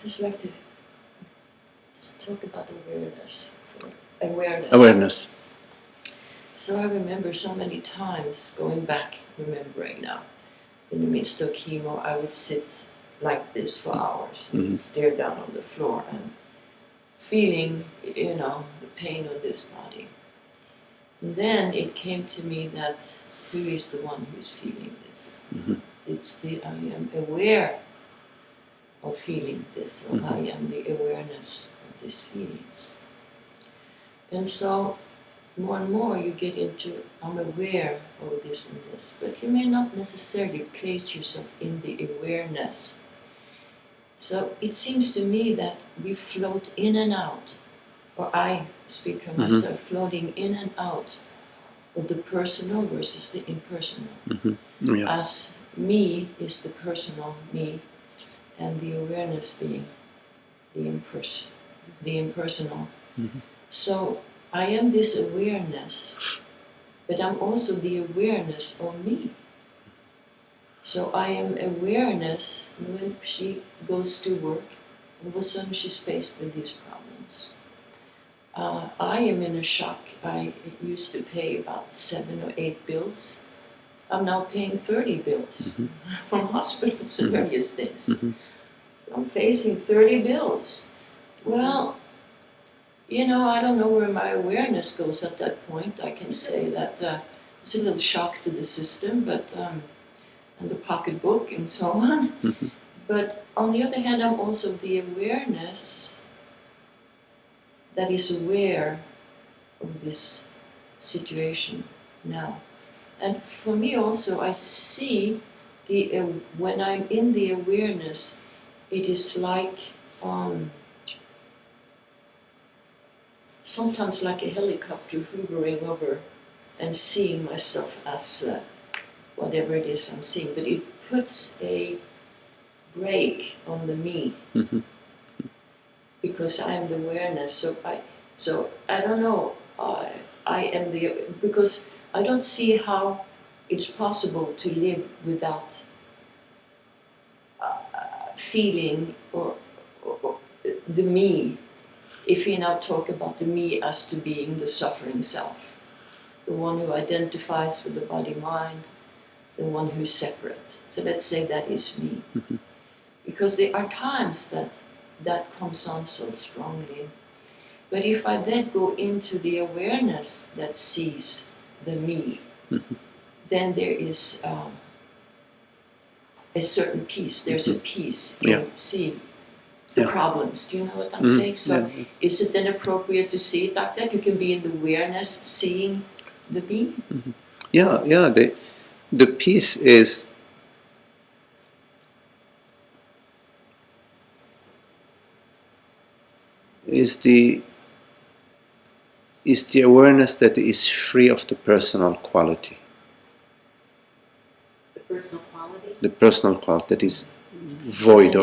just like to just talk about awareness. Awareness. So I remember so many times going back, remembering now, in the midst of chemo, I would sit like this for hours and stare down on the floor and feeling, the pain of this body. And then it came to me that who is the one who's feeling this? It's I am aware of feeling this, or I am the awareness of these feelings. And so more and more you get into, I'm aware of this and this, but you may not necessarily place yourself in the awareness. So it seems to me that we float in and out, or I speak for myself, floating in and out of the personal versus the impersonal. As me is the personal me, and the awareness being the impersonal. So I am this awareness, but I'm also the awareness of me. So I am awareness when she goes to work, all of a sudden she's faced with these problems. I am in a shock. I used to pay about 7 or 8 bills. I'm now paying 30 bills from hospitals and various things. I'm facing 30 bills. Well, I don't know where my awareness goes at that point. I can say that it's a little shock to the system, but and the pocketbook and so on. But on the other hand, I'm also the awareness that is aware of this situation now. And for me also, I see when I'm in the awareness, it is like sometimes like a helicopter hovering over and seeing myself as whatever it is I'm seeing, but it puts a brake on the me because I'm the awareness. So I don't know. I am because I don't see how it's possible to live without feeling or the me. If we now talk about the me as to being the suffering self, the one who identifies with the body-mind, the one who is separate. So let's say that is me. Because there are times that comes on so strongly. But if I then go into the awareness that sees the me, then there is a certain peace. There's a peace in seeing the problems. Do you know what I'm saying? So is it then appropriate to see it like that? You can be in the awareness, seeing the me? Yeah. The peace is the awareness that is free of the personal quality. The personal quality? The personal quality that is void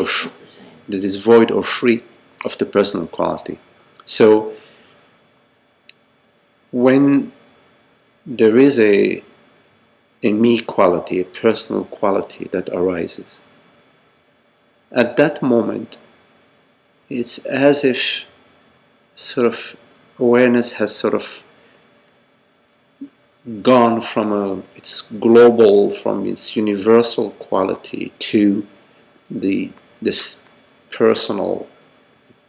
or free of the personal quality. So when there is a me quality, a personal quality that arises, at that moment it's as if sort of awareness has sort of gone from its global, from its universal quality to this personal,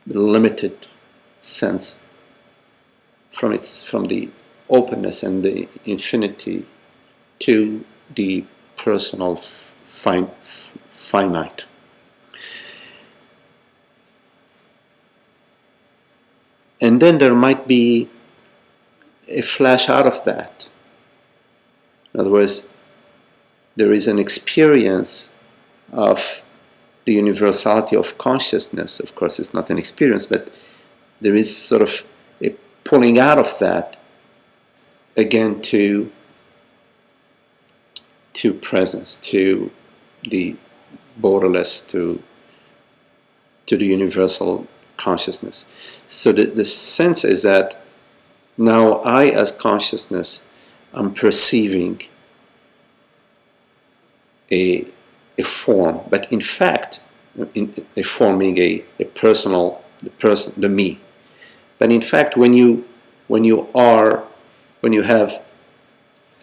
limited sense, from the openness and the infinity to the personal finite. And then there might be a flash out of that. In other words, there is an experience of the universality of consciousness. Of course, it's not an experience, but there is sort of a pulling out of that again to presence, to the borderless, to the universal consciousness. So the sense is that now I, as consciousness, am perceiving a form, but in fact forming a personal, the me. But in fact, when you're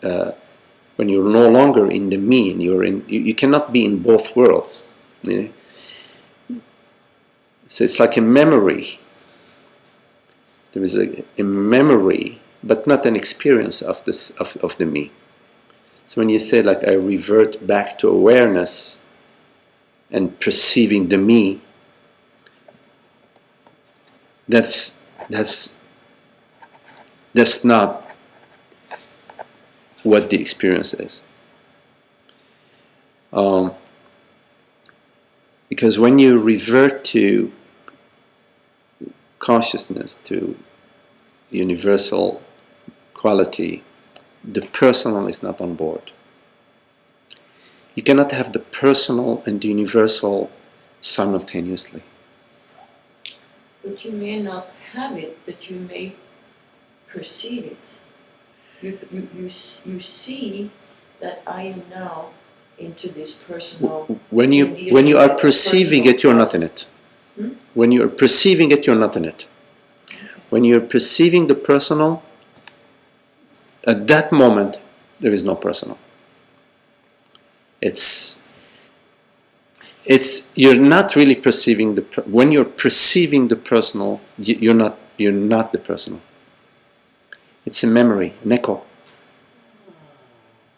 no longer in the me, and you cannot be in both worlds. Yeah? So it's like a memory. There is a memory, but not an experience of the me. So when you say like I revert back to awareness and perceiving the me, that's not what the experience is. Because when you revert to consciousness, to universal quality, the personal is not on board. You cannot have the personal and the universal simultaneously. But you may not have it, but you may perceive it. You see that I am now into this personal. When you are perceiving it, you're not in it. When you are perceiving it, you're not in it. When you're perceiving the personal, at that moment there is no personal. It's you're not really perceiving when you're perceiving the personal, you're not the personal. It's a memory, an echo.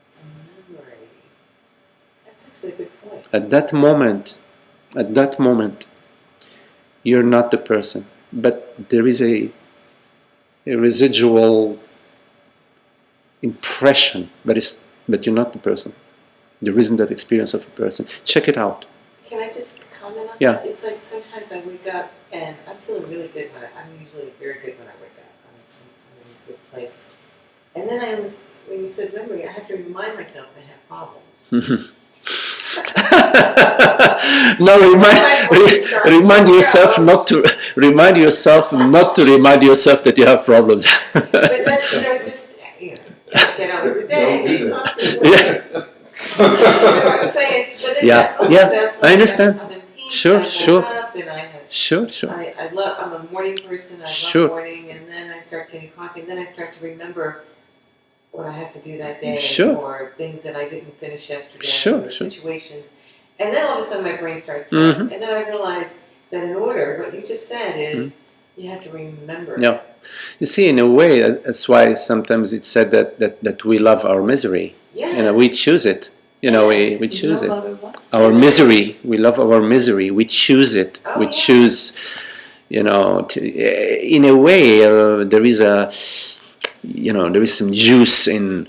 It's a memory. That's actually a good point. At that moment, you're not the person, but there is a residual impression, but you're not the person. There isn't that experience of a person. Check it out. Can I just comment on Yeah. that? It's like sometimes I wake up and I'm feeling really good I'm usually very good when I wake up. I'm in a good place. And then when you said memory, I have to remind myself I have problems. No, remind yourself not to remind yourself that you have problems. But then, just get on with the day. Yeah. I'm saying, but Yeah, I understand. I'm in peace, Sure. Up and I have, Sure. I'm a morning person, I Sure. love morning, and then I start getting coffee, and then I start to remember what I have to do that day, Sure. or things that I didn't finish yesterday, Sure. situations. And then all of a sudden my brain starts Mm-hmm. and then I realize that in order, what you just said is, you have to remember. Yeah. You see, in a way, that's why sometimes it's said that we love our misery. Yes. We choose it. Yes. We choose it. Our Our misery, we love our misery. We choose it. Oh, We yeah. choose, in a way, there is there is some juice in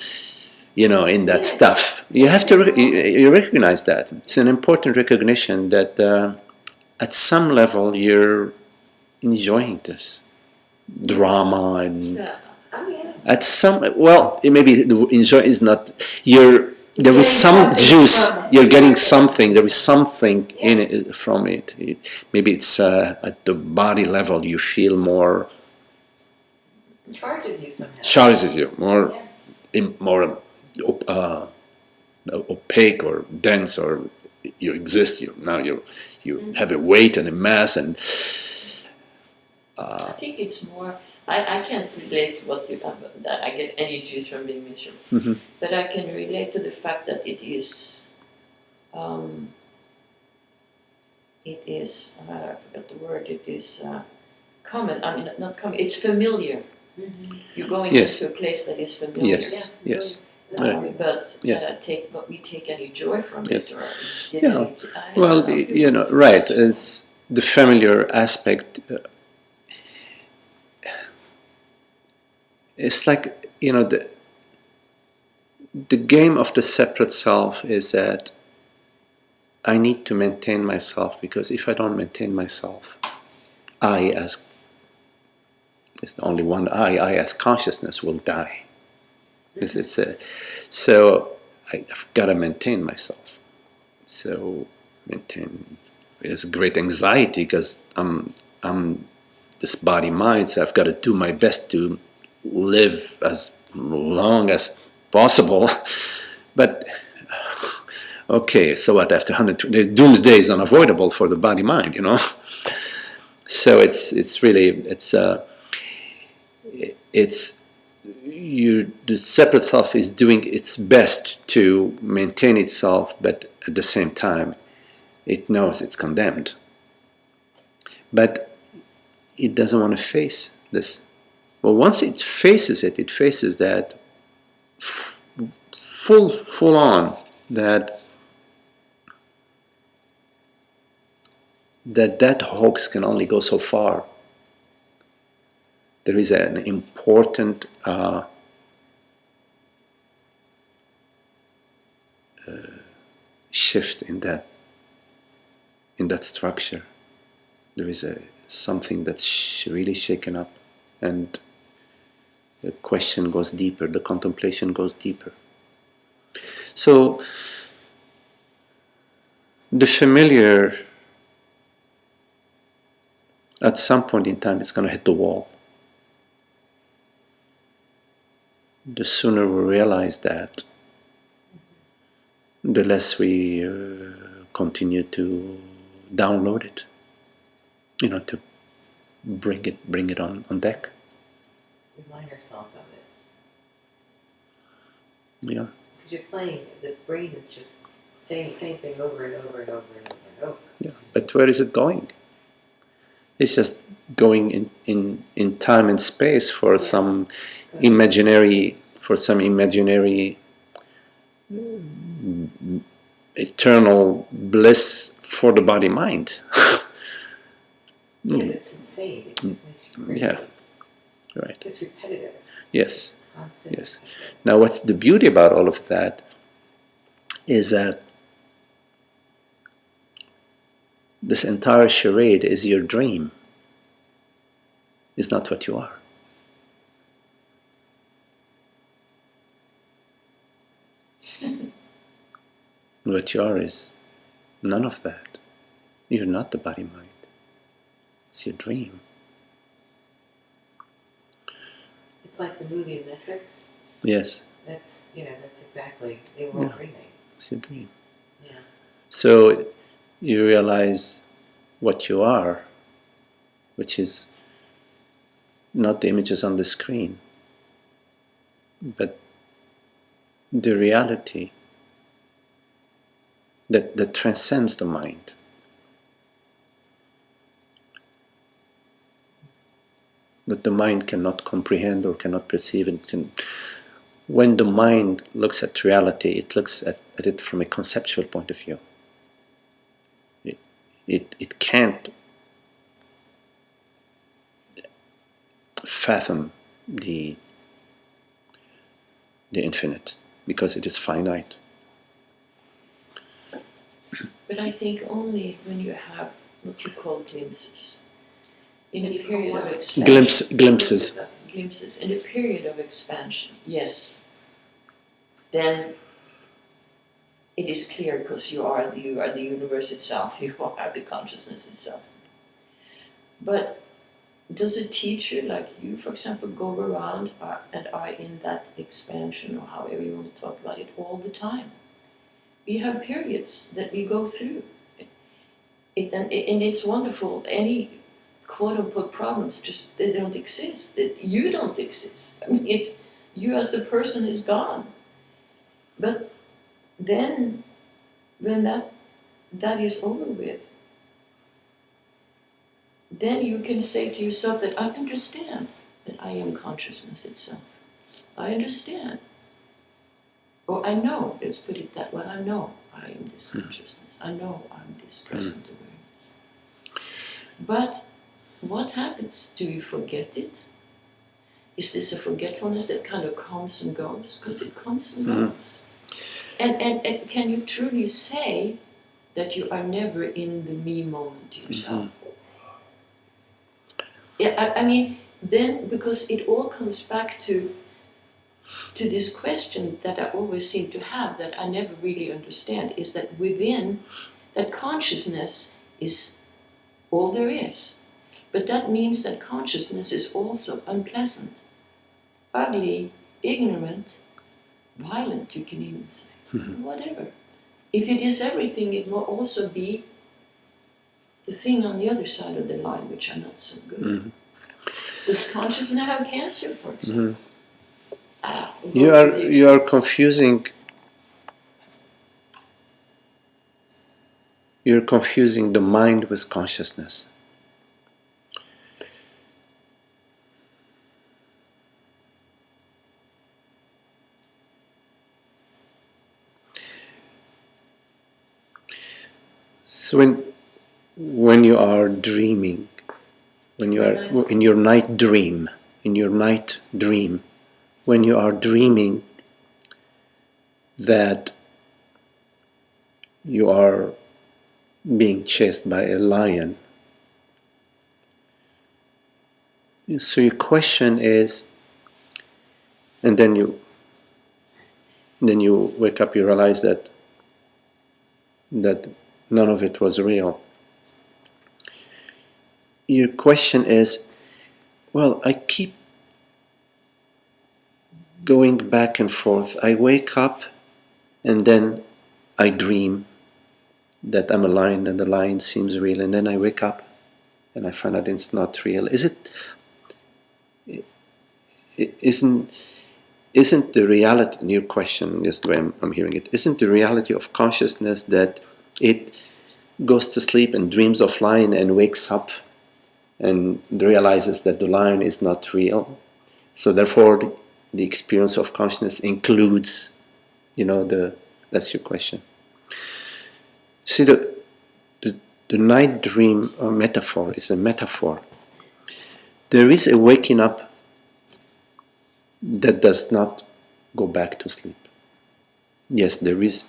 that stuff. You have to you recognize that. It's an important recognition that at some level you're enjoying this drama and Oh, yeah. at some maybe the enjoy is not there is some juice. You're getting something. There is something in it from it. Maybe it's at the body level. You feel more. It charges you somehow. Charges you more. Yeah. More opaque or dense, or you exist. You have a weight and a mass, and I think it's more. I can't relate to what you that I get any juice from being miserable, but I can relate to the fact that it is. I forgot the word. It is common. I mean, not common. It's familiar. Mm-hmm. You're going Yes. into a place that is familiar. yes, yes. But Yes. but we take any joy from Yes. it, or Yeah. Well, right. It's the familiar aspect. It's like the game of the separate self is that I need to maintain myself, because if I don't maintain myself, I as it's the only one I as consciousness will die. So I've got to maintain myself. So it's great anxiety because I'm this body mind, so I've got to do my best to live as long as possible. But Okay, so what after 120? Doomsday is unavoidable for the body-mind, you know. So it's really the separate self is doing its best to maintain itself, but at the same time, it knows it's condemned. But it doesn't want to face this. Well, once it faces it, it faces that full on that hoax can only go so far. There is an important shift in that structure. There is something that's really shaken up, and the question goes deeper, the contemplation goes deeper. So the familiar, at some point in time, it's going to hit the wall. The sooner we realize that, the less we continue to download it, to bring it on deck. Remind ourselves of it. Yeah. Because you're playing, the brain is just saying the same thing over and over and over and over and over. Yeah. But where is it going? It's just going in time and space for some imaginary eternal bliss for the body mind. Yeah, it's insane. It just makes you crazy. Yeah, right. It's just repetitive. Yes. Constant. Yes. Now, what's the beauty about all of that is that this entire charade is your dream. It's not what you are. What you are is none of that. You're not the body mind. It's your dream. It's like the movie Matrix. Yes. That's exactly, they were all dreaming. It's your dream. Yeah. So you realize what you are, which is not the images on the screen, but the reality that transcends the mind. That the mind cannot comprehend or cannot perceive. When the mind looks at reality, it looks at it from a conceptual point of view. It can't fathom the infinite because it is finite. But I think only when you have what you call glimpses. In a period of expansion. Glimpses. Glimpses. In a period of expansion, yes. Then it is clear because you are the universe itself, you are the consciousness itself. But does a teacher like you, for example, go around and are in that expansion, or however you want to talk about it, all the time? We have periods that we go through. And it's wonderful. Any quote-unquote problems, just they don't exist. That you don't exist. I mean, you as the person is gone. But then, when that is over with, then you can say to yourself that I understand that I am consciousness itself. I understand. Or I know, let's put it that way, I know I am this consciousness. I know I'm this present awareness. But what happens? Do you forget it? Is this a forgetfulness that kind of comes and goes? Because it comes and goes. And can you truly say that you are never in the me moment yourself? Yeah, I mean, then, because it all comes back to this question that I always seem to have, that I never really understand, is that within, that consciousness is all there is. But that means that consciousness is also unpleasant, ugly, ignorant, violent, you can even say, whatever. if it is everything, it will also be the thing on the other side of the line, which are not so good. Mm-hmm. Does consciousness have cancer, for example? Mm-hmm. You are confusing. You're confusing the mind with consciousness. So when you are dreaming, when you are in your night dream, when you are dreaming that you are being chased by a lion, so your question is, and then you wake up, you realize that none of it was real. Your question is, well, I keep going back and forth. I wake up and then I dream that I'm a lion and the lion seems real, and then I wake up and I find out it's not real. Isn't the reality, in your question, just the way I'm hearing it, isn't the reality of consciousness that it goes to sleep and dreams of lion and wakes up and realizes that the lion is not real? So therefore the experience of consciousness includes, that's your question. See, the night dream or metaphor is a metaphor. There is a waking up that does not go back to sleep. Yes, there is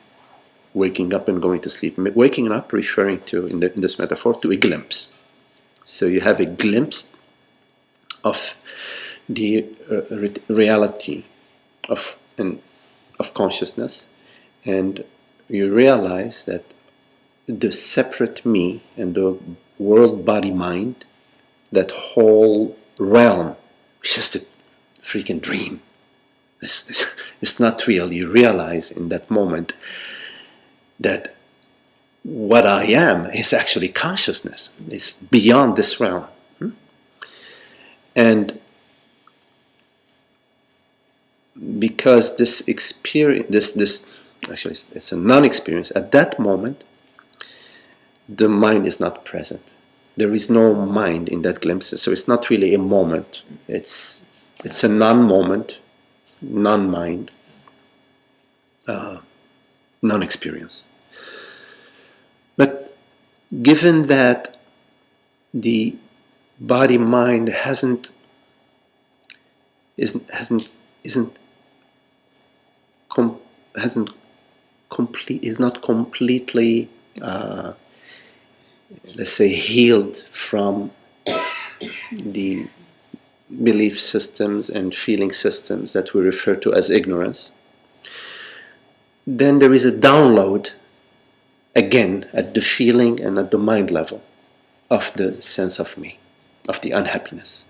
waking up and going to sleep. Waking up referring to, in this metaphor, to a glimpse. So you have a glimpse of the reality of consciousness, and you realize that the separate me and the world, body, mind, that whole realm is just a freaking dream. It's not real. You realize in that moment that what I am is actually consciousness. It's beyond this realm. And because this experience, this actually it's a non-experience, at that moment the mind is not present. There is no mind in that glimpse, so it's not really a moment. It's a non-moment, non-mind, non-experience. But given that the body-mind is not completely, let's say, healed from the belief systems and feeling systems that we refer to as ignorance, then there is a download again at the feeling and at the mind level of the sense of me, of the unhappiness.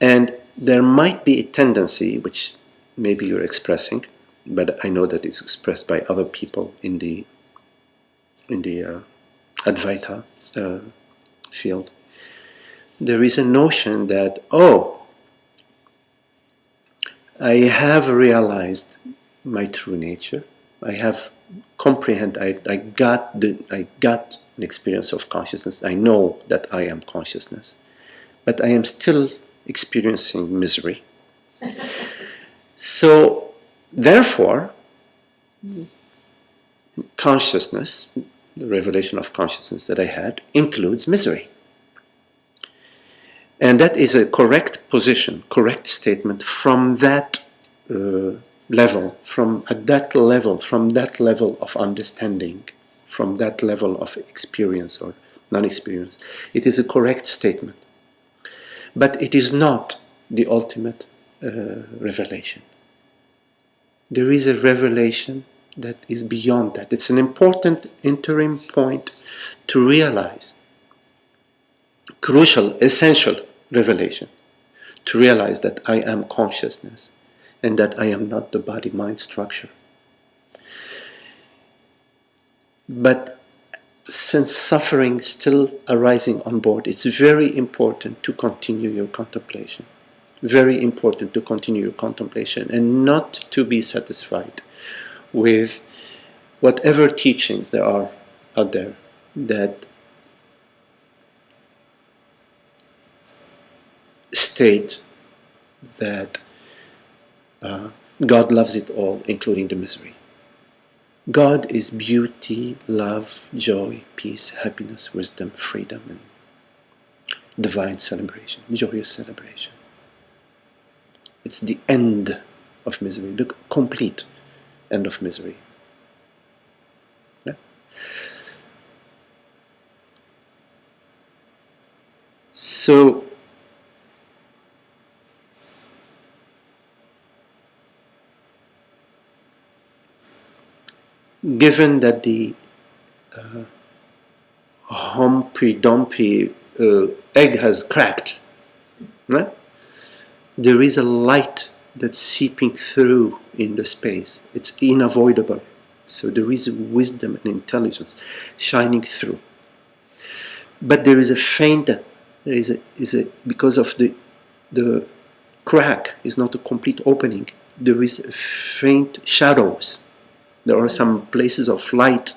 And there might be a tendency, which maybe you're expressing, but I know that it's expressed by other people in the Advaita field. There is a notion that, I have realized my true nature. I have comprehended. I got an experience of consciousness. I know that I am consciousness, but I am still experiencing misery. So, therefore, consciousness, the revelation of consciousness that I had, includes misery. And that is a correct position, correct statement from that level, from that level of understanding, from that level of experience or non-experience. It is a correct statement. But it is not the ultimate revelation. There is a revelation that is beyond that. It's an important interim point to realize. Crucial, essential revelation. To realize that I am consciousness and that I am not the body-mind structure. But since suffering is still arising on board, it's very important to continue your contemplation. Very important to continue your contemplation and not to be satisfied with whatever teachings there are out there that state that God loves it all, including the misery. God is beauty, love, joy, peace, happiness, wisdom, freedom, and divine celebration, joyous celebration. It's the end of misery, the complete end of misery. Yeah? So, given that the Humpty Dumpty egg has cracked, right? There is a light that's seeping through in the space. It's unavoidable. So there is wisdom and intelligence shining through. But there is a faint, because of the crack is not a complete opening. There is faint shadows. There are some places of light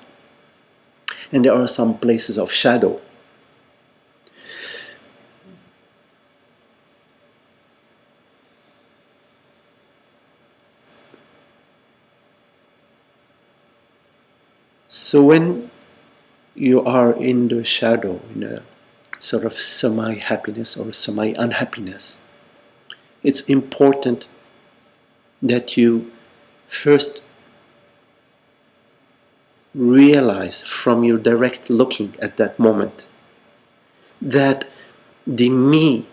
and there are some places of shadow. So when you are in the shadow, in a sort of semi-happiness or semi-unhappiness, it's important that you first realize from your direct looking at that moment that the me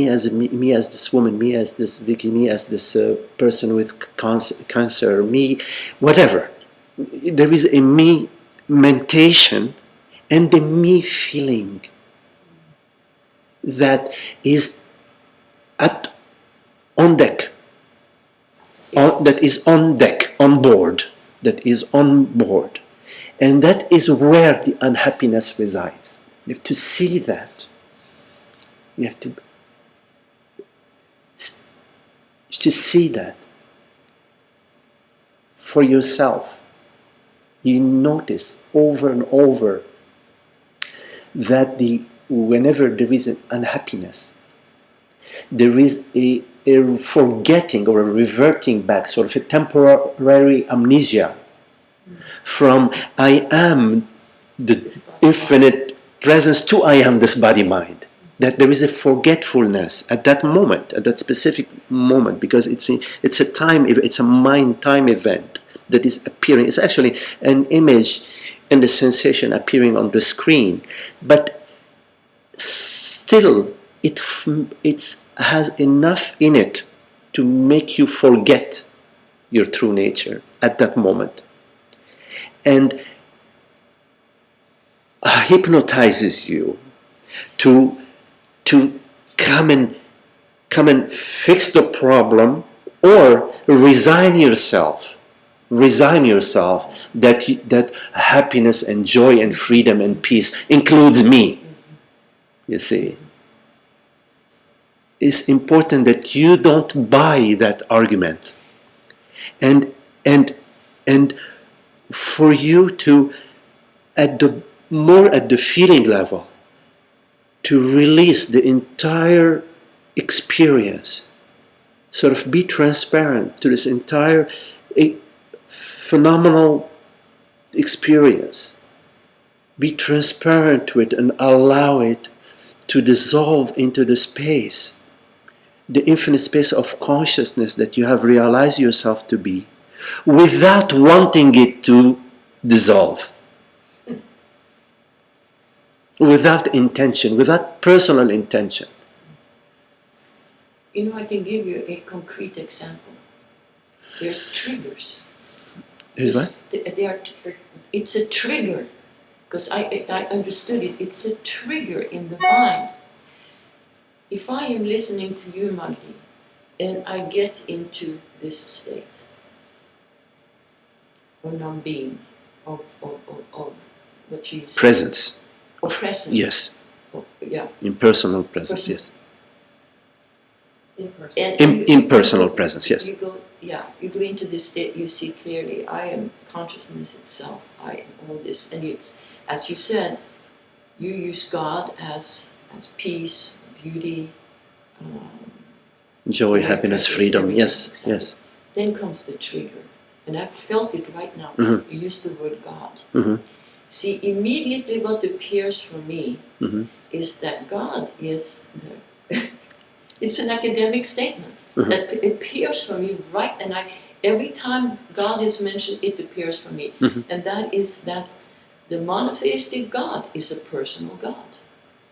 as this woman, me as this Vicky, me as this person with cancer, me, whatever. There is a me mentation and the me feeling that is on deck, that is on deck, on board, that is on board. And that is where the unhappiness resides. You have to see that. You have to see that for yourself. You notice over and over that whenever there is an unhappiness, there is a forgetting or a reverting back, sort of a temporary amnesia from I am the infinite presence to I am this body-mind. That there is a forgetfulness at that moment, at that specific moment, because it's a mind-time event that is appearing. It's actually an image and a sensation appearing on the screen, but still it has enough in it to make you forget your true nature at that moment, and hypnotizes you to come and fix the problem, or resign yourself that happiness and joy and freedom and peace includes me. You see, it's important that you don't buy that argument, and for you to at the feeling level to release the entire experience, sort of be transparent to this entire phenomenal experience. Be transparent to it and allow it to dissolve into the space, the infinite space of consciousness that you have realized yourself to be, without wanting it to dissolve. Without intention, without personal intention. You know, I can give you a concrete example. There's triggers. Is what? It's a trigger, because I understood it. It's a trigger in the mind. If I am listening to you, Maggie, and I get into this state, or non-being, of what you say. Presence. Of presence. Yes. Yeah. Impersonal presence. Yes. In person. Impersonal presence. Yes. You go into this state. You see clearly. I am consciousness itself. I am all this, and it's, as you said, you use God as peace, beauty, Joy, happiness, freedom. everything, Yes. exactly. Yes. Then comes the trigger, and I've felt it right now. Mm-hmm. You use the word God. Mm-hmm. See, immediately what appears for me Mm-hmm. is that God is the. It's an academic statement Mm-hmm. that appears for me right, and every time God is mentioned, it appears for me, Mm-hmm. and that is that the monotheistic God is a personal God.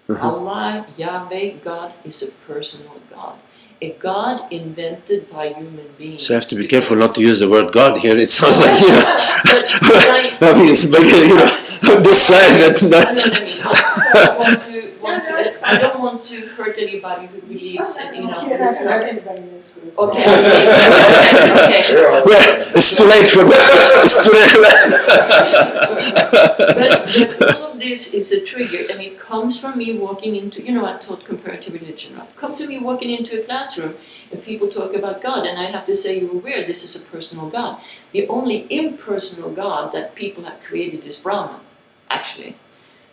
Mm-hmm. Allah, Yahweh, God is a personal God. A God invented by human beings. So you have to be careful not to use the word God here. It sounds like, But I mean, it's bigger, this side that. I know what I mean. So I don't want to hurt anybody who believes that, You're not it's going to not. hurt anybody in this group. Okay. Well, it's too late for that. It's too late. But all of this is a trigger, and it comes from me walking into, I taught comparative religion, right? It comes from me walking into a classroom, and people talk about God, and I have to say, you're aware, this is a personal God. The only impersonal God that people have created is Brahman, actually.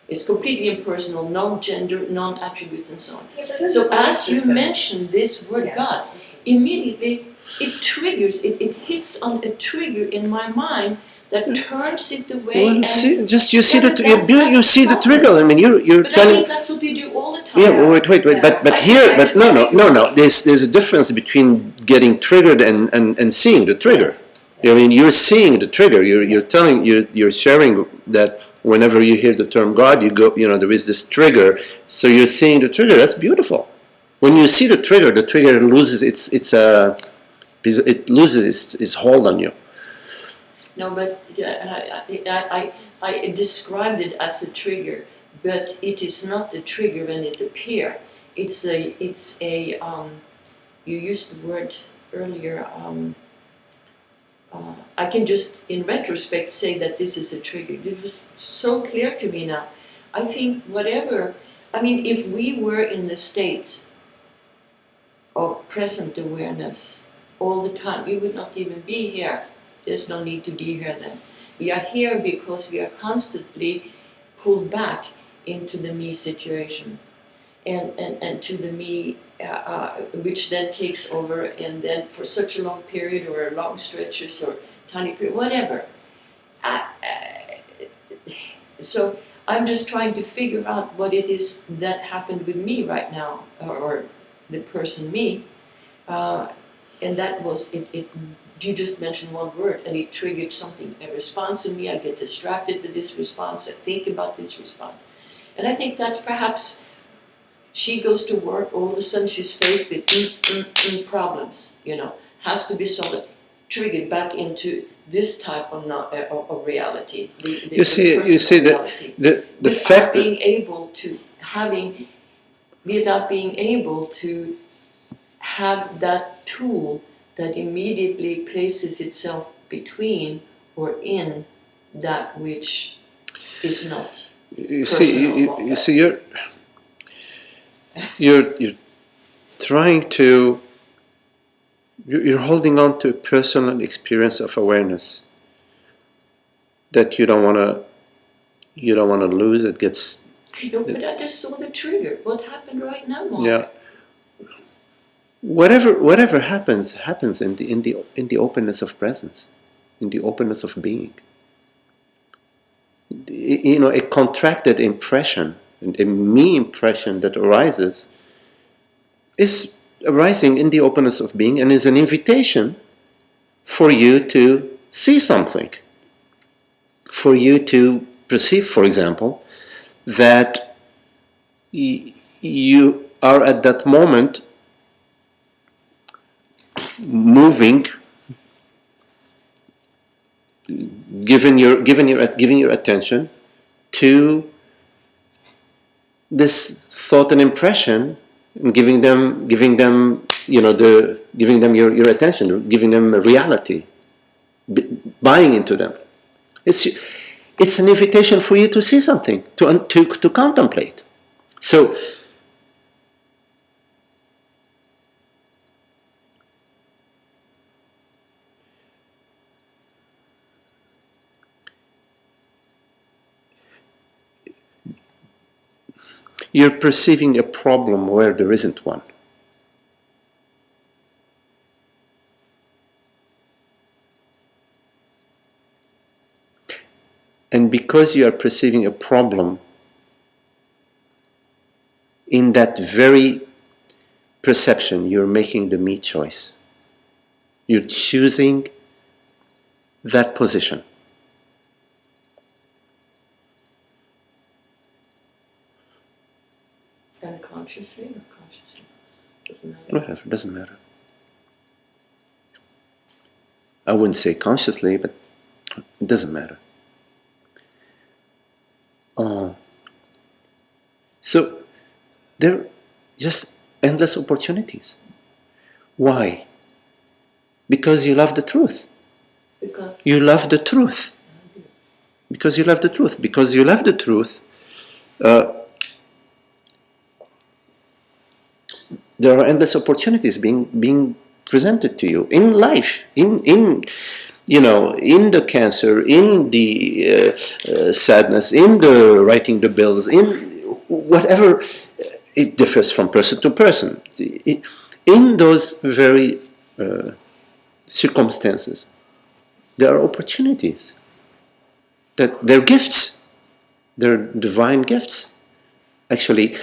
It's completely impersonal, no gender, non-attributes, and so on. So as you mention this word God, immediately it triggers, it hits on a trigger in my mind that turns it away. Well, and see, just you see But the that- you see the that's trigger. I mean, you're But I telling. think that's what we do all the time. Yeah, wait. But here, but no. There's a difference between getting triggered and seeing the trigger. I mean, you're seeing the trigger. You're sharing that whenever you hear the term God, you go, there is this trigger. So you're seeing the trigger. That's beautiful. When you see the trigger loses it loses its hold on you. No, but I described it as a trigger, but it is not the trigger when it appears. It's a you used the word earlier. I can just, in retrospect, say that this is a trigger. It was so clear to me now. I think if we were in the state of present awareness all the time, we would not even be here. There's no need to be here then. We are here because we are constantly pulled back into the me situation and to the me, which then takes over, and then for such a long period or long stretches or tiny period, whatever. So I'm just trying to figure out what it is that happened with me right now, or the person me, and that was it. You just mentioned one word, and it triggered something, a response in me. I get distracted with this response. I think about this response, and I think that's perhaps. She goes to work. All of a sudden, she's faced with problems. Has to be solved, triggered back into this type of reality. You see the fact without being able to have that tool that immediately places itself between or in that which is not. You see, you're trying to. You're holding on to a personal experience of awareness that you don't want to lose. It gets. No, but I just saw the trigger. What happened right now, Mark? Yeah. Whatever happens in the openness of presence, in the openness of being. A contracted impression, a me impression that arises, is arising in the openness of being and is an invitation for you to see something, for you to perceive, for example, that you are at that moment moving, giving your attention to this thought and impression, and giving them your attention, giving them a reality, buying into them. it's an invitation for you to see something, to contemplate. So you're perceiving a problem where there isn't one. And because you are perceiving a problem, in that very perception, you're making the me choice. You're choosing that position. Unconsciously or consciously? Doesn't matter. Whatever, it doesn't matter. I wouldn't say consciously, but it doesn't matter. So there are just endless opportunities. Why? Because you love the truth. Because You love the truth. Because you love the truth. Because you love the truth, there are endless opportunities being presented to you in life, in the cancer, in the sadness, in the writing the bills, in whatever. It differs from person to person. In those very circumstances, there are opportunities. That they're gifts. They're divine gifts. Actually,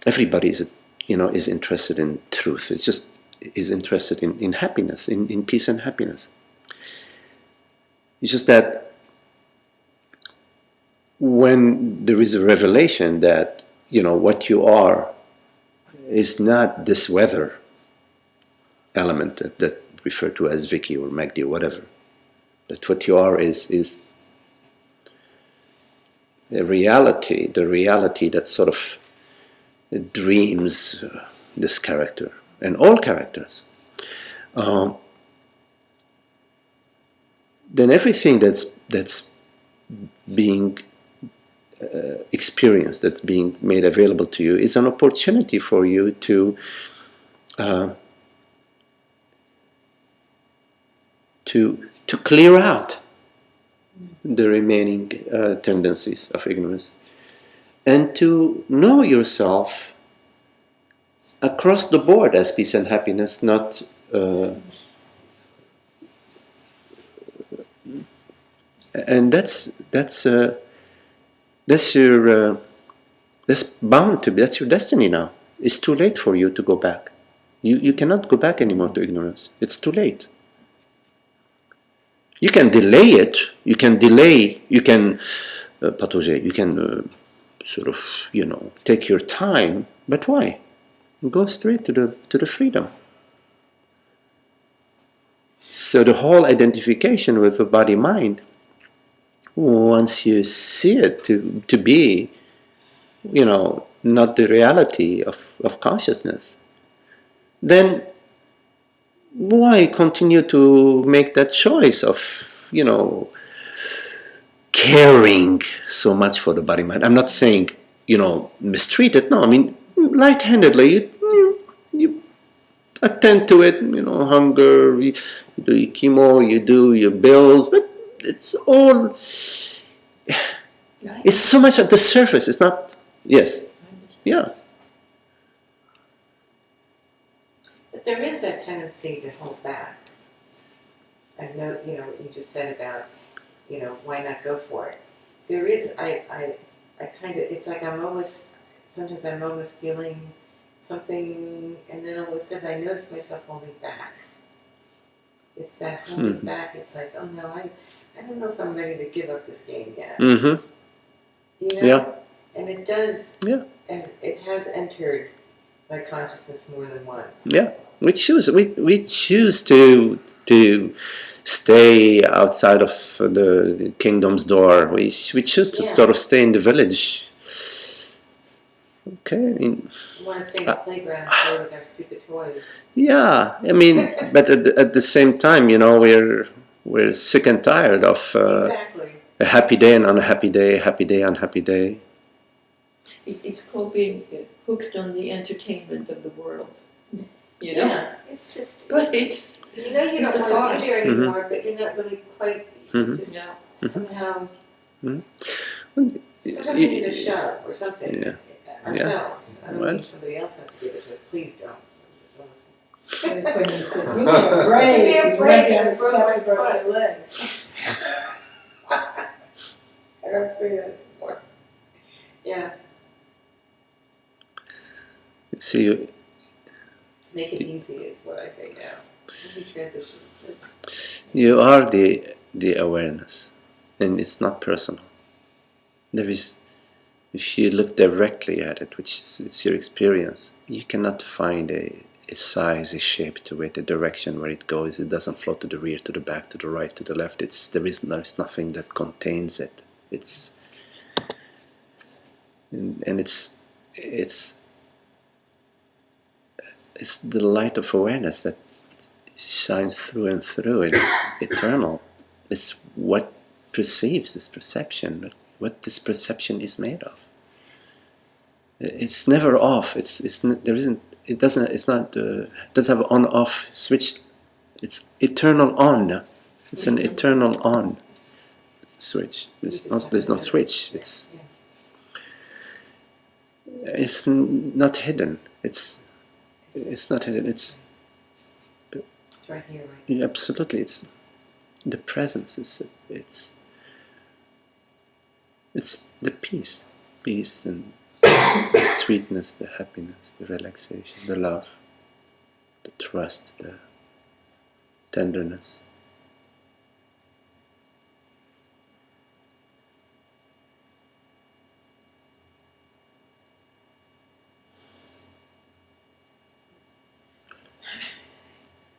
everybody is interested in truth. It's just is interested in happiness, in peace and happiness. It's just that when there is a revelation that what you are is not this weather element that referred to as Vicky or Magdi or whatever, that what you are is a reality, the reality that sort of dreams this character and all characters, then everything that's being experienced, that's being made available to you, is an opportunity for you to clear out the remaining tendencies of ignorance and to know yourself across the board as peace and happiness, not and that's your that's bound to be, that's your destiny now. It's too late for you to go back. You cannot go back anymore to ignorance. It's too late. You can delay it. You can patauger. You can sort of take your time. But why? Go straight to the freedom. So the whole identification with the body-mind, once you see it to be, not the reality of consciousness, then why continue to make that choice of, caring so much for the body-mind? I'm not saying, mistreat it. No, I mean, light-handedly, you attend to it, hunger, you do your chemo, you do your bills, but it's all, it's so much at the surface. It's not, yes, yeah. But there is that tendency to hold back. I know, what you just said about, why not go for it? There is, I kind of, it's like sometimes I'm almost feeling something, and then all of a sudden I notice myself holding back. It's that holding back. It's like, oh no, I don't know if I'm ready to give up this game yet. Mm-hmm. Yeah. And it does. Yeah. As it has entered my consciousness more than once. Yeah. We choose to stay outside of the kingdom's door. We choose to sort of stay in the village. Okay, I mean, we want to stay in the playground and play with our stupid toys. Yeah, I mean, but at the same time, we're sick and tired of Exactly. A happy day, an unhappy day, a happy day, unhappy day. It's called being hooked on the entertainment of the world. You know? Yeah, it's just, But it's you know you it's don't a want to be there farce. anymore, but you're not really quite, Mhm. just Yeah. somehow, Mhm. sometimes we need a shove or something Yeah. ourselves. I don't Well. mean somebody else has to give it to us, please don't. When you said, give me a break, Give me a and you break, went down and the I broke steps my and broke foot. your leg. I don't say that anymore. Yeah, See, make it easy is what I say now. Let me transition. you are the awareness, and it's not personal. There is, if you look directly at it, which is it's your experience, you cannot find a size, a shape to it, a direction where it goes. It doesn't flow to the rear, to the back, to the right, to the left. There's nothing that contains it. It's and it's the light of awareness that shines through and through. It's eternal. It's what perceives this perception, what this perception is made of. It's never off. There isn't. It doesn't. It's not. It doesn't have an on-off switch. It's eternal on. It's an eternal on switch. There's no switch. It's not hidden. It's not hidden. It's right here, right? absolutely. It's the presence. It's the peace and the sweetness, the happiness, the relaxation, the love, the trust, the tenderness.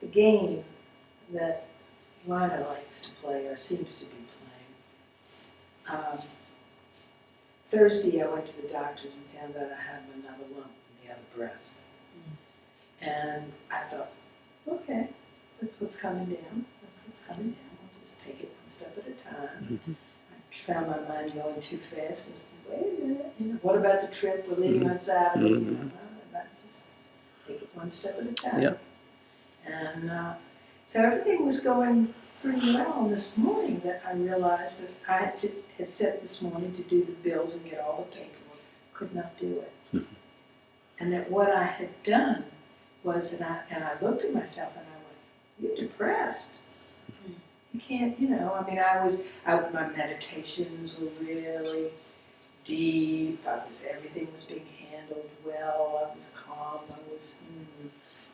The game that Lana likes to play, or seems to be playing. Thursday, I went to the doctor's and found out I had another lump in the other breast. And I thought, okay, that's what's coming down. That's what's coming down. I'll just take it one step at a time. Mm-hmm. I found my mind going too fast. I said, wait a minute, what about the trip? We're leaving on Saturday. Mm-hmm. Just take it one step at a time. Yeah. And so everything was going pretty well. And this morning that I realized that I had set this morning to do the bills and get all the paperwork. Could not do it. Mm-hmm. And that what I had done was, and I looked at myself and I went, you're depressed. You can't, my meditations were really deep. Everything was being handled well. I was calm.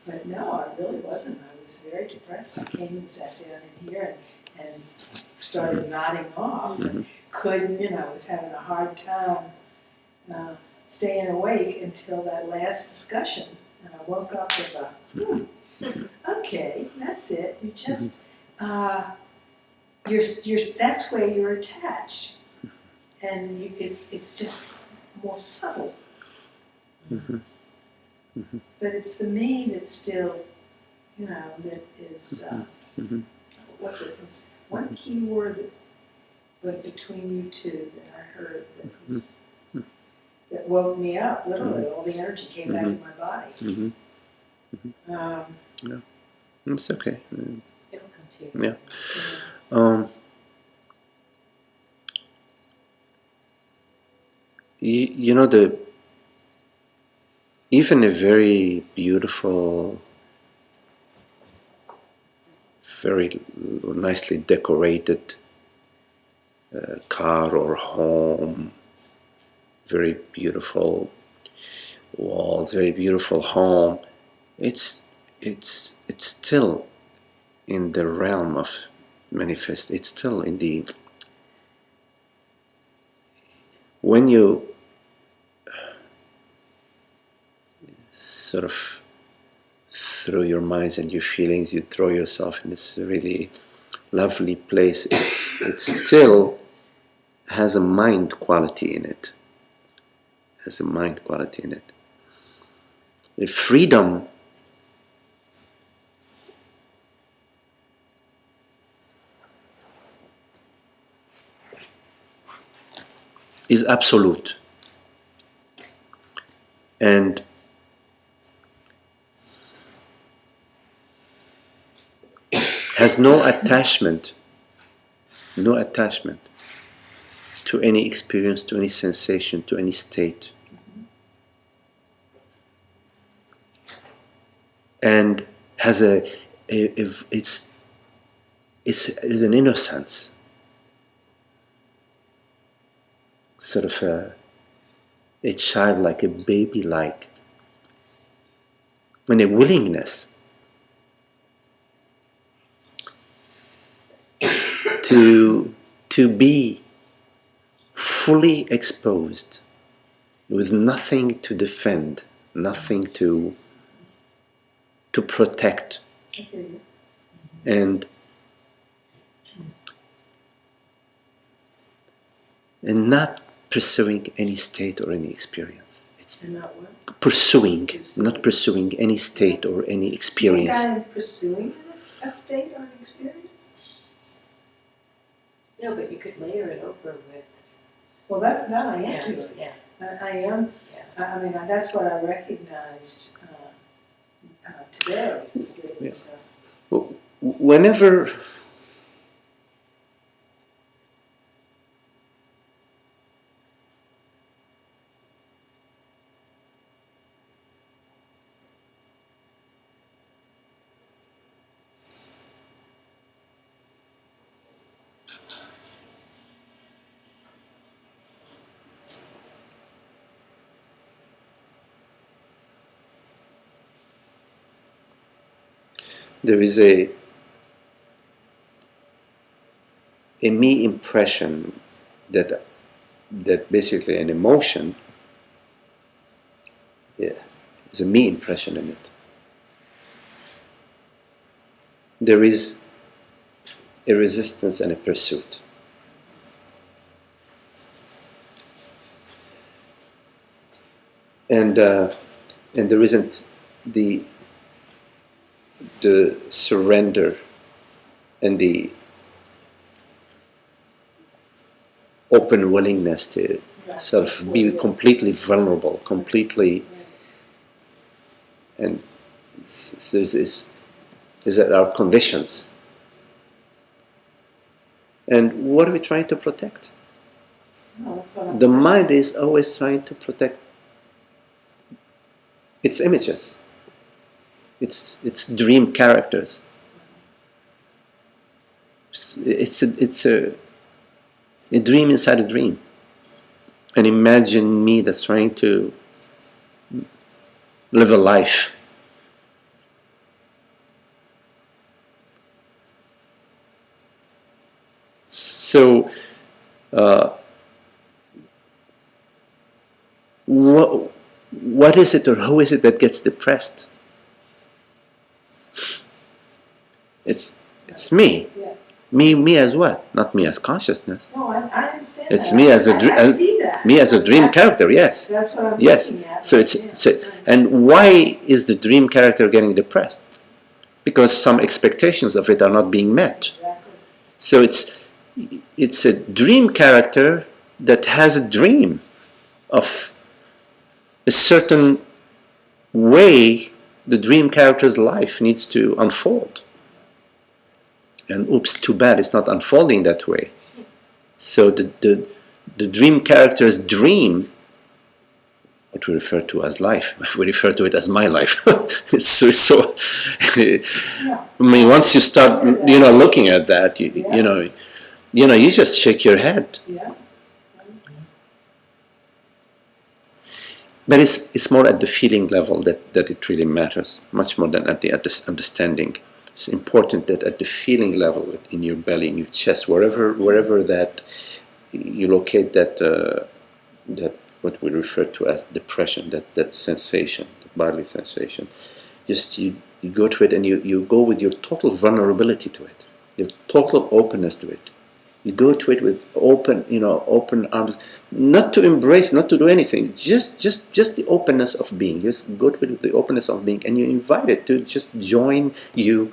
But no, I really wasn't. I was very depressed. I came and sat down in here and started nodding off. Mm-hmm. And couldn't, I was having a hard time staying awake until that last discussion. And I woke up with okay, that's it. You just, that's where you're attached. And it's just more subtle. Mm-hmm. Mm-hmm. But it's the me that's still, that is, Mm-hmm. what was it? It was one key word that went between you two that I heard that woke me up, literally. All the energy came back in my body. Mm-hmm. Yeah. It's okay. It'll come to you. Yeah. Even a very beautiful, very nicely decorated car or home, very beautiful walls, very beautiful home, it's still in the realm of manifest. It's still in the, when you sort of through your minds and your feelings, you throw yourself in this really lovely place. It still has a mind quality in it. Has a mind quality in it. The freedom is absolute and has no attachment to any experience, to any sensation, to any state. And has it's an innocence, sort of a childlike, a baby-like, and a willingness to be fully exposed with nothing to defend, nothing to protect, and not pursuing any state or any experience. It's not what? pursuing, not pursuing any state or any experience. You think I am pursuing a state or an experience? No, but you could layer it over with. Well, that's that I am Yeah, doing. yeah. I am. Yeah. I mean, that's what I recognized today. Was that it was, Whenever there is a me impression that basically an emotion, is a me impression in it. There is a resistance and a pursuit. And there isn't the surrender and the open willingness to sort of be completely vulnerable, completely, and is that our conditions. And what are we trying to protect? no, that's what I'm The mind is always trying to protect its images, its dream characters. It's a dream inside a dream, an imagined me that's trying to live a life. So, what is it or who is it that gets depressed? It's me. Yes. Me as what? Not me as consciousness. No, I understand. It's that. me as a I see that. me as a dream character. Yes. That's what I'm Yes. looking at. So and why is the dream character getting depressed? Because some expectations of it are not being met. Exactly. So it's a dream character that has a dream of a certain way the dream character's life needs to unfold. And oops, too bad, it's not unfolding that way. So the dream character's dream, what we refer to as life, we refer to it as my life. I mean, once you start, looking at that, you just shake your head. Yeah. But it's more at the feeling level that it really matters, much more than at the understanding. It's important that at the feeling level, in your belly, in your chest, wherever that you locate that what we refer to as depression, that sensation, the bodily sensation. Just you go to it and you go with your total vulnerability to it, your total openness to it. You go to it with open arms, not to embrace, not to do anything, just the openness of being. Just go to it with the openness of being, and you invite it to just join you,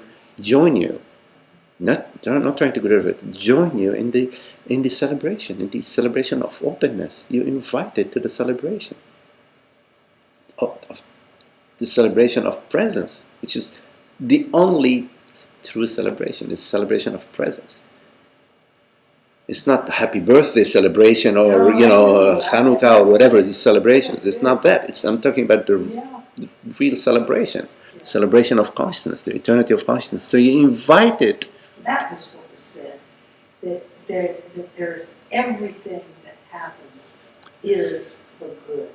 They're not trying to get rid of it. Join you in the celebration of openness. You're invited to the celebration of the celebration of presence, which is the only true celebration. Is celebration of presence. It's not a happy birthday celebration or Hanukkah or whatever these celebrations. It's not that. I'm talking about the real celebration, celebration of consciousness, the eternity of consciousness. So you invited. That was what was said. That there's everything that happens is for good.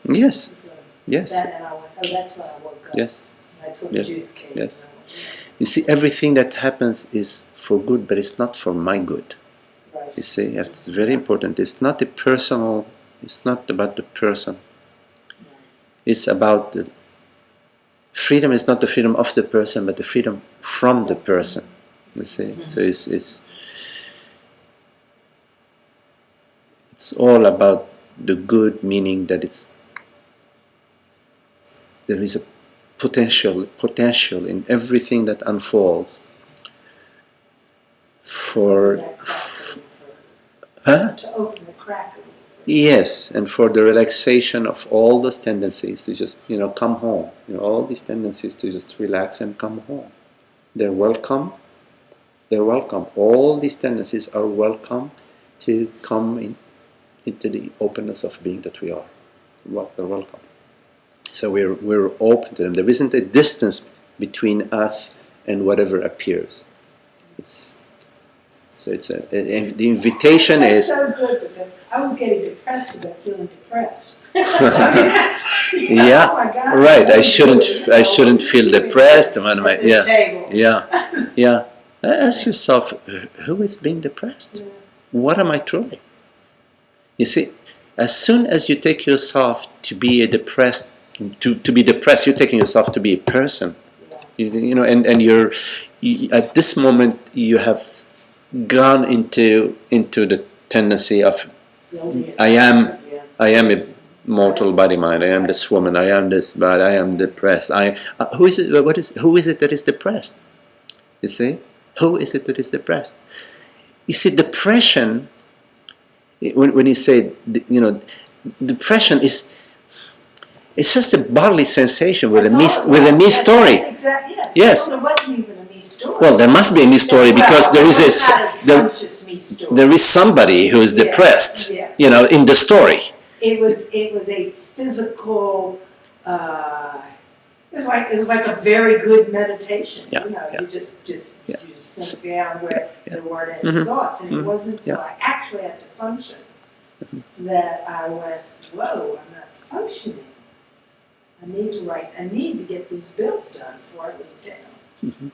Yes. So Yes. and I went, that's why I woke up. Yes. That's what Yes. the juice came. Yes. Yes. You see, everything that happens is for good, but it's not for my good. Right. You see, it's very important. It's not it's not about the person. It's about the freedom is not the freedom of the person, but the freedom from the person. You see, so it's all about the good, meaning that there is a potential in everything that unfolds for To open the crack. yes, and for the relaxation of all those tendencies to just come home. All these tendencies to just relax and come home. They're welcome. They're welcome. All these tendencies are welcome to come into the openness of being that we are. They're welcome. So we're open to them. There isn't a distance between us and whatever appears. The invitation That's is. so good because I was getting depressed about feeling depressed. Yeah, oh my God, right. I shouldn't feel depressed. Yeah. Ask yourself, who is being depressed? Yeah. What am I truly? You see, as soon as you take yourself to be depressed, you're taking yourself to be a person. And you're at this moment you have gone into the tendency of I am a mortal body mind. I am this woman. I am this bad. I am depressed. Who is it? Who is it that is depressed? You see, who is it that is depressed? You see, depression. When you say depression is. It's just a bodily sensation with a me story. Exactly. Yes. Well, there wasn't even a me story. Well, there must be a me story because there is somebody who is depressed. Yes. In the story. It was a physical. It was like a very good meditation. You just sink down where there weren't any thoughts, and it wasn't until I actually had to function that I went, "Whoa, I'm not functioning. I need to get these bills done before I leave town."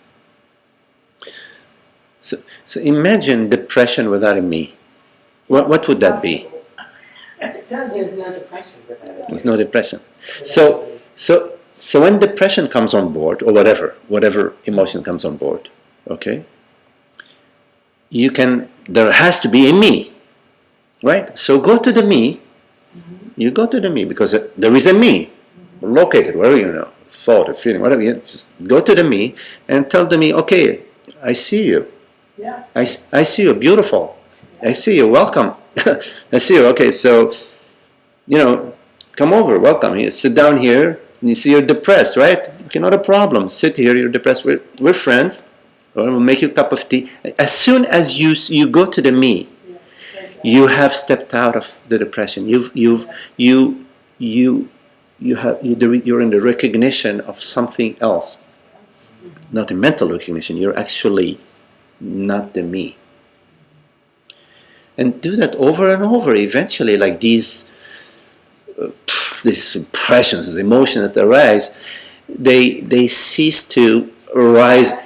So imagine depression without a me. What would that be? There's no depression without it. There's no depression. So when depression comes on board, or whatever emotion comes on board, okay, there has to be a me, right? So go to the me. You go to the me because there is a me located wherever thought or feeling, whatever. Just go to the me and tell the me, okay, I see you. Yeah. I see you, beautiful. I see you, welcome. I see you. Okay, so come over, welcome here. Sit down here. You see you're depressed, right? Okay, not a problem. Sit here. You're depressed. We're friends. We'll make you a cup of tea. As soon as you go to the me, you have stepped out of the depression. You're in the recognition of something else, not a mental recognition. You're actually not the me. And do that over and over. Eventually, like these impressions, these emotions that arise, they cease to arise. I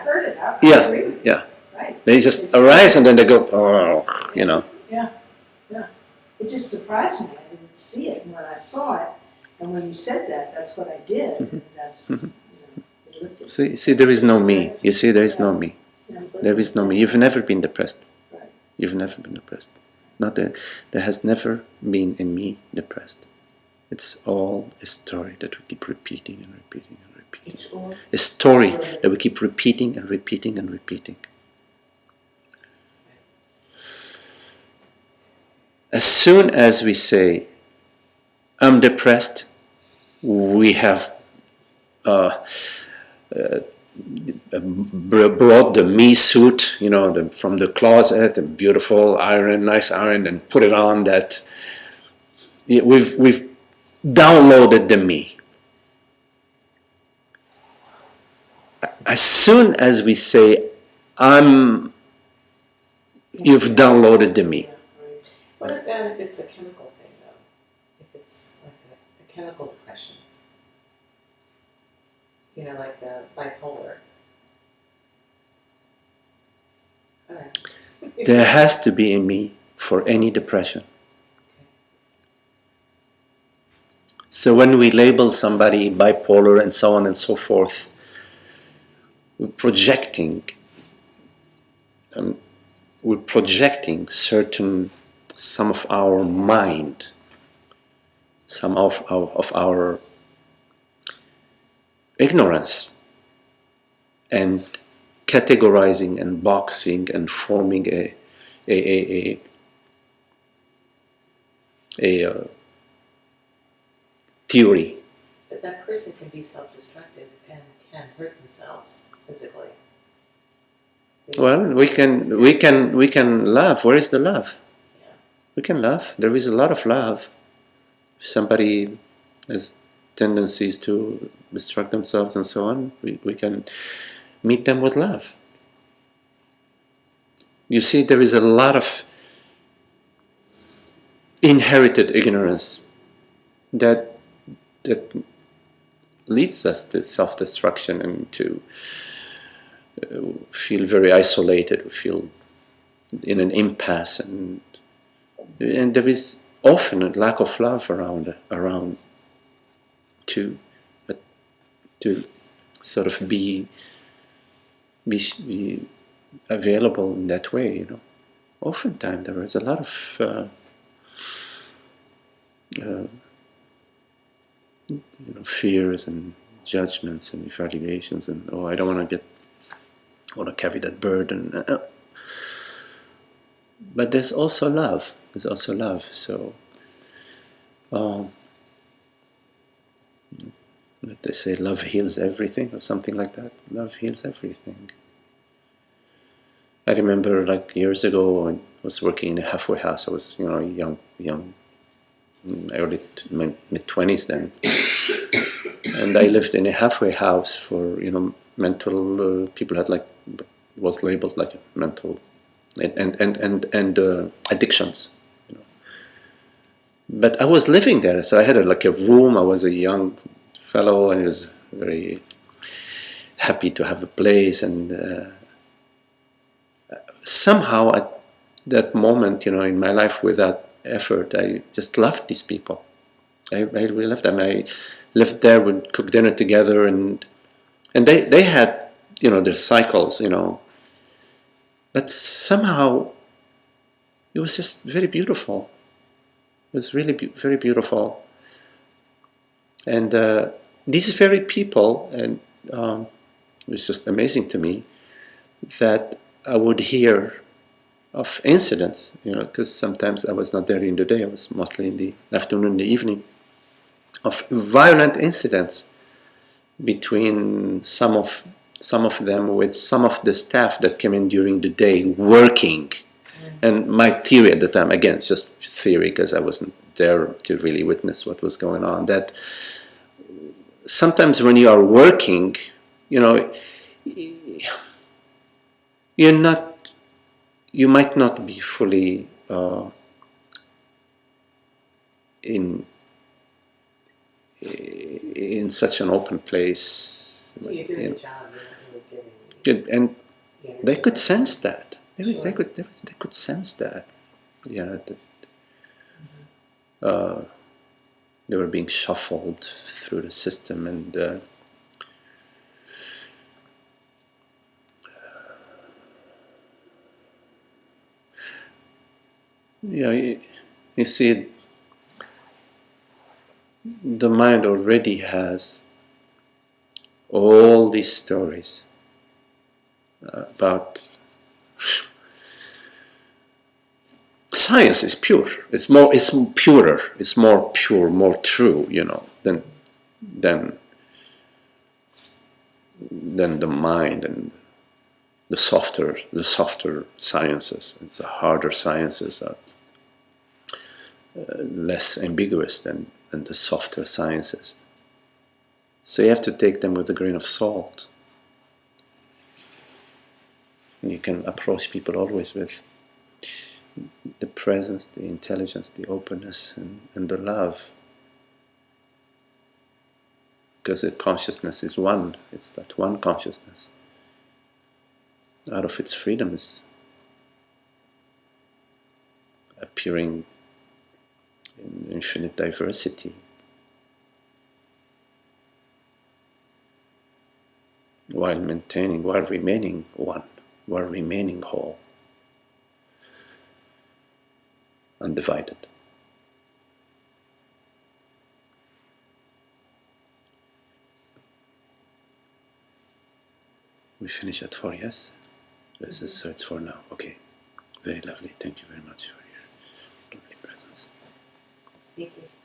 heard it. I agree with you. Yeah. Right. They just arise and then they go, oh, Yeah. It just surprised me. I didn't see it, and when I saw it, and when you said that, that's what I did. And that's it lifted. See, there is no me. You see, there is no me. There is no me. You've never been depressed. Right. You've never been depressed. There has never been a me depressed. It's all a story that we keep repeating and repeating and repeating. repeating. It's all A story that we keep repeating and repeating and repeating. As soon as we say, I'm depressed, we have brought the me suit, from the closet, a beautiful iron, nice iron, and put it on. That we've downloaded the me. As soon as we say, you've downloaded the me. What about if it's a chemical thing, though? If it's like a chemical depression? Like bipolar. All right. There has to be a me for any depression. So when we label somebody bipolar and so on and so forth, we're projecting some of our mind, some of our ignorance, and categorizing and boxing and forming a theory. But that person can be self-destructive and can hurt themselves physically. Well, we can love. Where is the love? Yeah. We can love. There is a lot of love. If somebody has tendencies to destruct themselves and so on, we can meet them with love. You see, there is a lot of inherited ignorance that leads us to self-destruction and to feel very isolated, we feel in an impasse, and there is often a lack of love around to sort of be available in that way. Oftentimes there is a lot of fears and judgments and evaluations, and I don't want to carry that burden. But there's also love. So, they say love heals everything, or something like that. Love heals everything. I remember, years ago, when I was working in a halfway house. I was, young, early mid-20s then, and I lived in a halfway house for mental people had was labeled like a mental and addictions. But I was living there, so I had a room. I was a young fellow, and I was very happy to have a place. And somehow, at that moment, in my life, without effort, I just loved these people. I really loved them. I lived there, would cook dinner together, and they had their cycles, but somehow it was just very beautiful. It was really very beautiful. And these very people, and it was just amazing to me that I would hear of incidents, because sometimes I was not there in the day. I was mostly in the afternoon, in the evening, of violent incidents between some of them with some of the staff that came in during the day working. And my theory at the time, again, it's just theory because I wasn't there to really witness what was going on, that sometimes when you are working, you might not be fully in such an open place. You're doing a job, you're not really giving. And they could sense that. They could sense that. They were being shuffled through the system, and you see, the mind already has all these stories about science is pure. It's purer. It's more pure, more true, than the mind and the softer sciences. It's the harder sciences are less ambiguous than the softer sciences. So you have to take them with a grain of salt. And you can approach people always with the presence, the intelligence, the openness, and the love. Because the consciousness is one. It's that one consciousness. Out of its freedom is appearing in infinite diversity. While remaining one, while remaining whole, undivided. We finish at 4, yes? So it's 4 now. Okay. Very lovely. Thank you very much for your lovely presence. Thank you.